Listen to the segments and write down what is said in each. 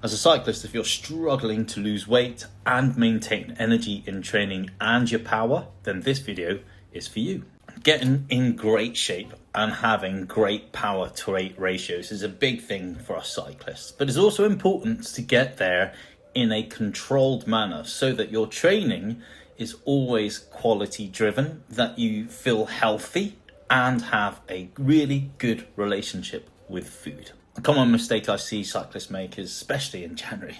As a cyclist, if you're struggling to lose weight and maintain energy in training and your power, then this video is for you. Getting in great shape and having great power to weight ratios is a big thing for us cyclists, but it's also important to get there in a controlled manner so that your training is always quality driven, that you feel healthy and have a really good relationship with food. A common mistake I see cyclists make, especially in January,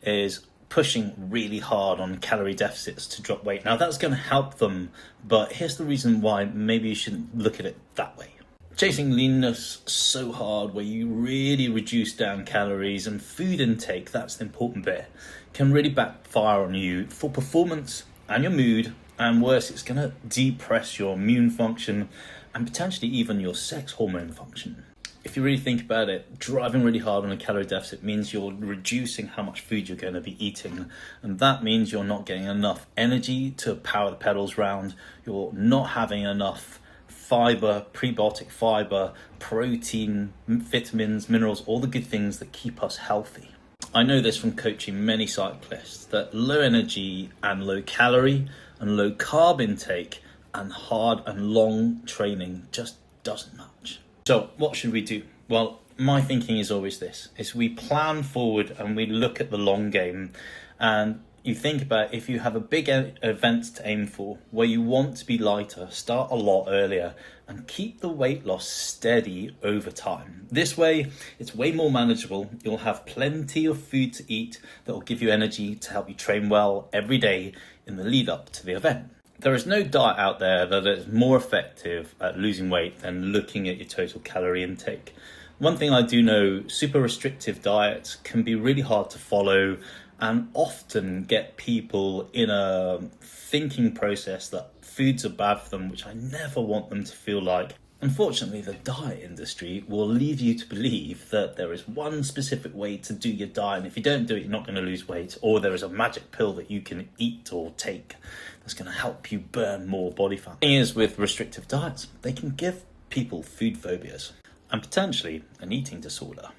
is pushing really hard on calorie deficits to drop weight. Now that's going to help them, but here's the reason why maybe you shouldn't look at it that way. Chasing leanness so hard, where you really reduce down calories and food intake, that's the important bit, can really backfire on you for performance and your mood, and worse, it's going to depress your immune function and potentially even your sex hormone function. If you really think about it, driving really hard on a calorie deficit means you're reducing how much food you're going to be eating. And that means you're not getting enough energy to power the pedals round. You're not having enough fiber, prebiotic fiber, protein, vitamins, minerals, all the good things that keep us healthy. I know this from coaching many cyclists, that low energy and low calorie and low carb intake and hard and long training just doesn't match. So what should we do? Well, my thinking is always this, is we plan forward and we look at the long game, and you think about if you have a big event to aim for where you want to be lighter, start a lot earlier and keep the weight loss steady over time. This way, it's way more manageable. You'll have plenty of food to eat that will give you energy to help you train well every day in the lead up to the event. There is no diet out there that is more effective at losing weight than looking at your total calorie intake. One thing I do know, super restrictive diets can be really hard to follow and often get people in a thinking process that foods are bad for them, which I never want them to feel like. Unfortunately, the diet industry will leave you to believe that there is one specific way to do your diet, and if you don't do it, you're not going to lose weight, or there is a magic pill that you can eat or take that's going to help you burn more body fat. The thing is, with restrictive diets, they can give people food phobias and potentially an eating disorder.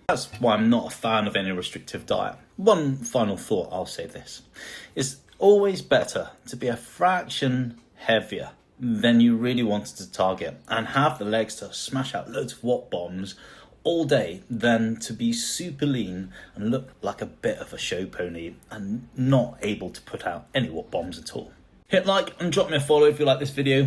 That's why I'm not a fan of any restrictive diet. One final thought, I'll say this. It's always better to be a fraction heavier than you really wanted to target and have the legs to smash out loads of watt bombs all day than to be super lean and look like a bit of a show pony and not able to put out any watt bombs at all. Hit like and drop me a follow if you like this video.